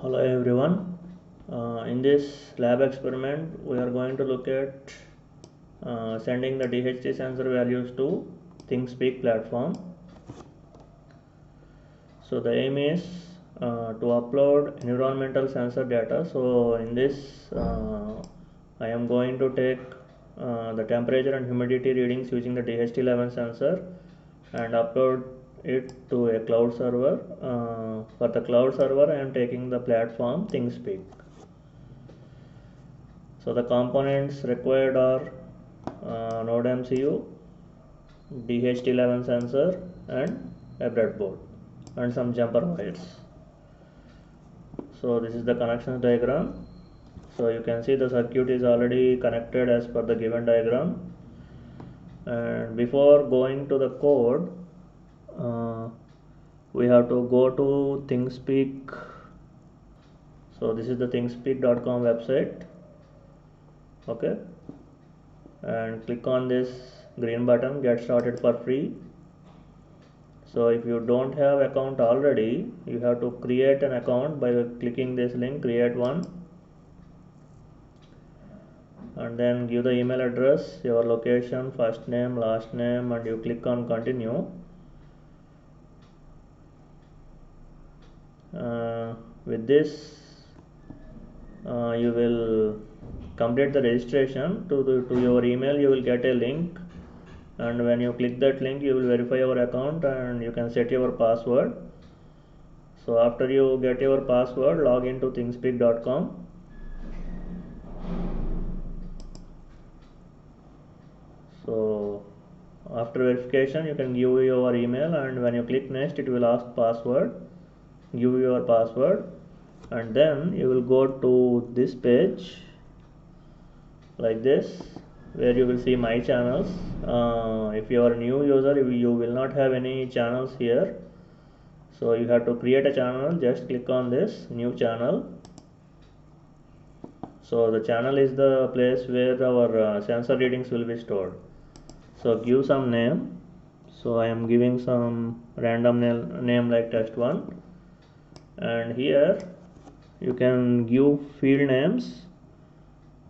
Hello everyone. In this lab experiment, we are going to look at sending the DHT sensor values to ThingSpeak platform. So the aim is to upload environmental sensor data. So in this, I am going to take the temperature and humidity readings using the DHT11 sensor and upload it to a cloud server. For the cloud server, I am taking the platform ThingSpeak. So the components required are Node MCU, DHT11 sensor, and a breadboard, and some jumper wires. So this is the connections diagram. So you can see the circuit is already connected as per the given diagram. And before going to the code, we have to go to ThingSpeak. So this is the thingspeak.com website. Okay, and click on this green button, get started for free. So if you don't have account already, you have to create an account by clicking this link, create one, and then give the email address, your location, first name, last name, and you click on continue. With this you will complete the registration. To your email you will get a link, and when you click that link you will verify your account and you can set your password. So after you get your password, log into thingspeak.com. So after verification you can give your email, and when you click next it will ask password. Give your password, and then you will go to this page like this, where you will see my channels. If you are a new user, you will not have any channels here, so you have to create a channel. Just click on this new channel. So the channel is the place where our sensor readings will be stored. So give some name. So I am giving some random name like test1, and here you can give field names.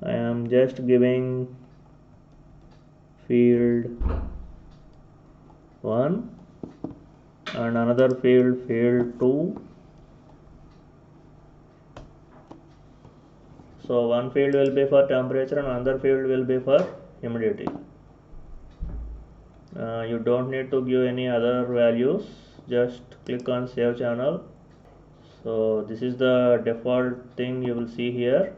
I am just giving field 1 and another field 2. So one field will be for temperature and another field will be for humidity. You don't need to give any other values, just click on save channel. So this is the default thing you will see here,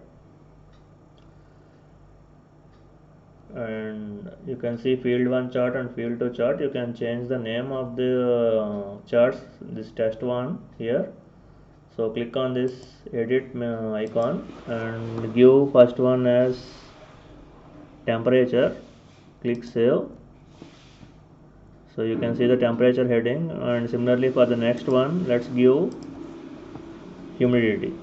and you can see field 1 chart and field 2 chart. You can change the name of the charts, this test 1 here. So click on this edit icon and give first one as temperature. Click save. So you can see the temperature heading, and similarly for the next one, let's give humidity.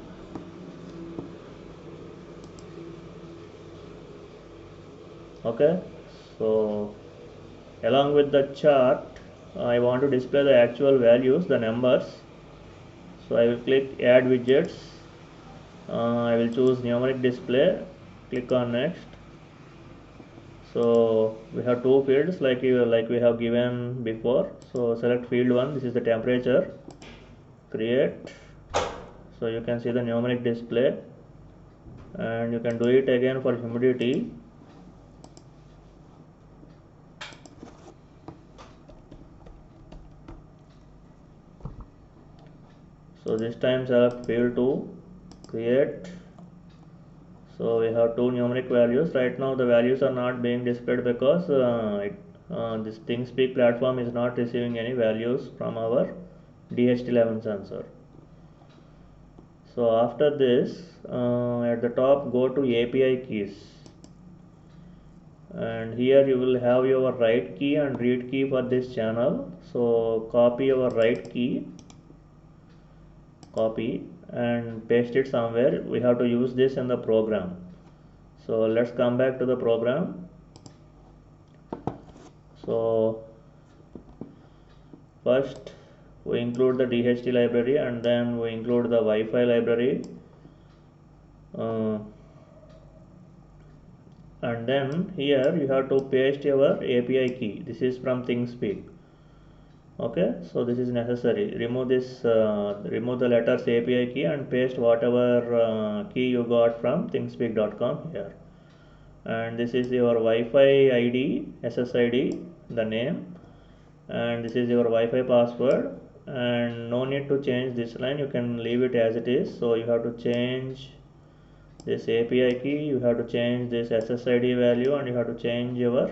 Okay, so along with the chart, I want to display the actual values, the numbers. So I will click add widgets. I will choose numeric display. Click on next. So we have two fields like we have given before. So select field 1. This is the temperature. Create. So you can see the numeric display, and you can do it again for humidity. So this time select field 2, create. So we have two numeric values. Right now the values are not being displayed because this ThingSpeak platform is not receiving any values from our DHT11 sensor. So after this, at the top go to API keys, and here you will have your write key and read key for this channel. So copy your write key, copy and paste it somewhere. We have to use this in the program. So let's come back to the program. So first we include the DHT library, and then we include the Wi-Fi library, and then here you have to paste your API key. This is from ThingSpeak. Okay, so this is necessary. Remove this, remove the letters API key and paste whatever key you got from thingspeak.com here. And this is your Wi-Fi ID, SSID, the name, and this is your Wi-Fi password. And no need to change this line, you can leave it as it is. So you have to change this API key, you have to change this SSID value, and you have to change your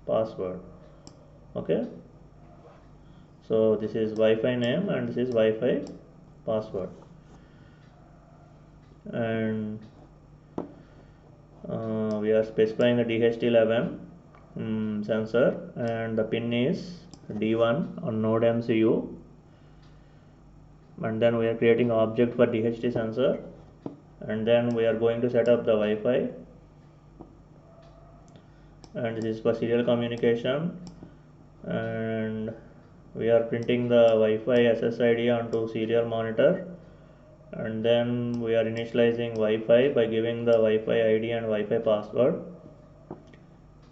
password. Okay, so this is Wi-Fi name and this is Wi-Fi password. And we are specifying the DHT11 sensor, and the pin is D1 on Node MCU. And then we are creating an object for DHT sensor, and then we are going to set up the Wi-Fi, and this is for serial communication. And we are printing the Wi-Fi SSID onto serial monitor, and then we are initializing Wi-Fi by giving the Wi-Fi ID and Wi-Fi password.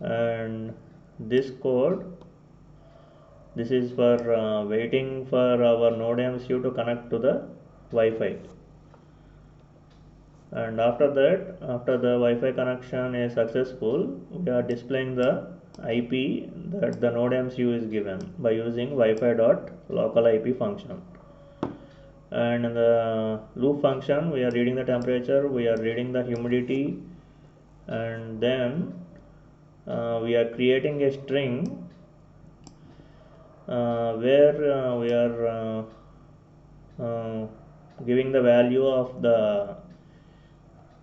And this code, this is for waiting for our Node MCU to connect to the Wi-Fi. And after that, after the Wi-Fi connection is successful, we are displaying the IP that the Node MCU is given by using Wi-Fi.localIP function. And in the loop function, we are reading the temperature, we are reading the humidity, and then we are creating a string where we are giving the value of the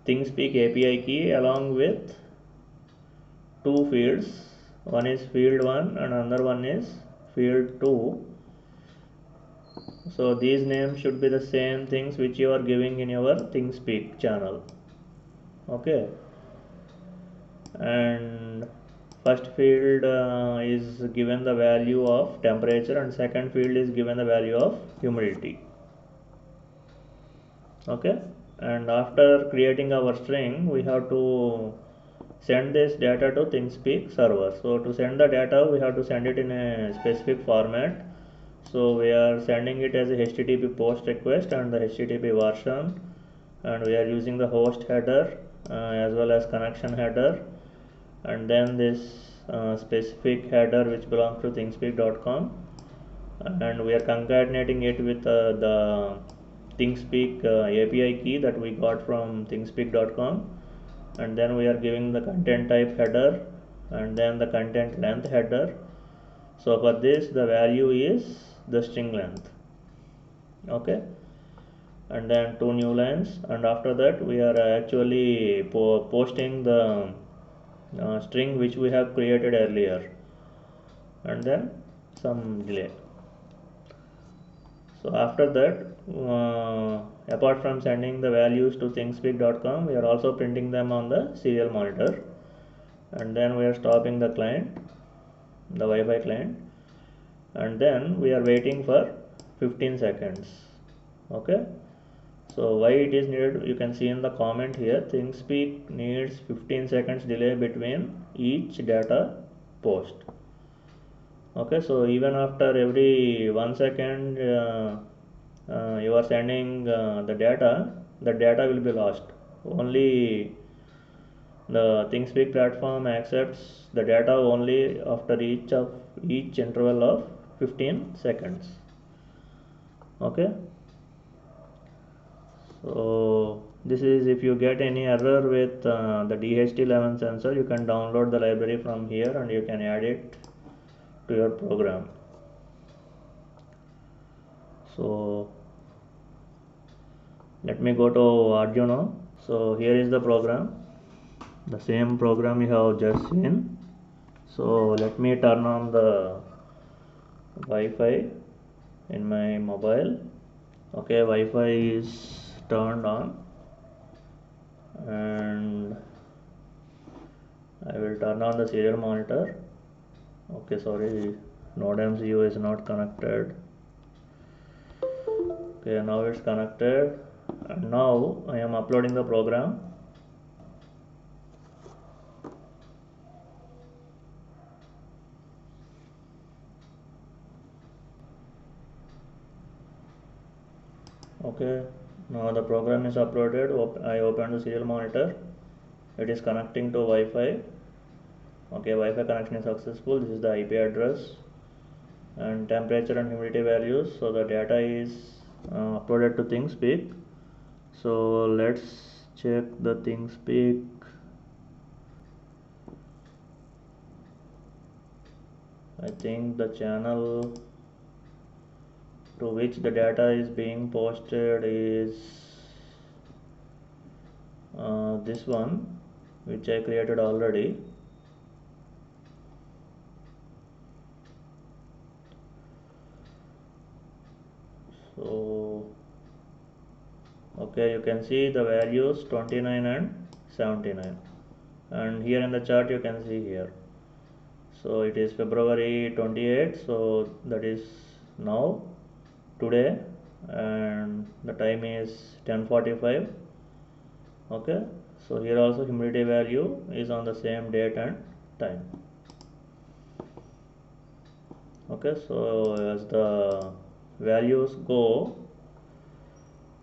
ThingSpeak API key along with two fields. One is field 1 and another one is field 2. So these names should be the same things which you are giving in your ThingSpeak channel. Okay, and first field is given the value of temperature, and second field is given the value of humidity. Okay, and after creating our string, we have to send this data to ThingSpeak server. So to send the data, we have to send it in a specific format. So we are sending it as a HTTP post request and the HTTP version, and we are using the host header as well as connection header, and then this specific header which belongs to thingspeak.com, and we are concatenating it with the ThingSpeak API key that we got from thingspeak.com, and then we are giving the content type header and then the content length header. So for this, the value is the string length. Okay, and then two new lines, and after that we are actually posting the string which we have created earlier, and then some delay. So after that, apart from sending the values to thingspeak.com, we are also printing them on the serial monitor, and then we are stopping the client, the Wi-Fi client, and then we are waiting for 15 seconds. Okay, so why it is needed, you can see in the comment here. ThingSpeak needs 15 seconds delay between each data post. Okay, so even after every 1 second you are sending the data will be lost. Only the ThingSpeak platform accepts the data only after each interval of 15 seconds. Okay, so this is, if you get any error with the DHT11 sensor, you can download the library from here and you can add it to your program. So let me go to Arduino. So here is the program, the same program you have just seen. So let me turn on the Wi-Fi in my mobile. Okay, Wi-Fi is turned on, and I will turn on the serial monitor. Okay, sorry, Node MCU is not connected. Okay, now it's connected, and now I am uploading the program. Okay, now the program is uploaded. I open the serial monitor. It is connecting to Wi-Fi. Okay, Wi-Fi connection is successful. This is the IP address and temperature and humidity values. So the data is uploaded to ThingSpeak. So let's check the ThingSpeak. I think the channel to which the data is being posted is this one, which I created already. So okay, you can see the values 29 and 79, and here in the chart you can see here. So it is February 28, so that is now, today, and the time is 10:45. Okay, so here also humidity value is on the same date and time. Okay, so as the values go,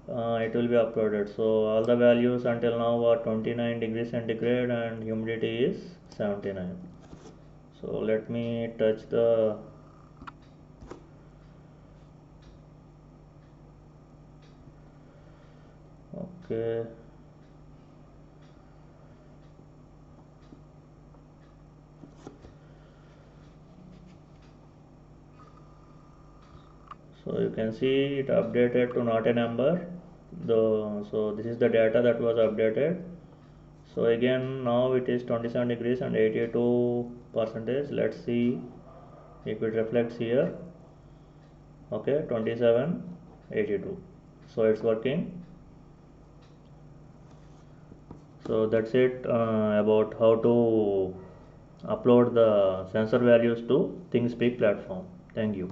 it will be uploaded. So all the values until now are 29 degrees centigrade and humidity is 79. So let me touch the okay. So you can see it updated to not a number. So this is the data that was updated. So again now it is 27 degrees and 82%. Let's see if it reflects here. Okay, 27, 82. So it's working. So that's it about how to upload the sensor values to ThingSpeak platform. Thank you.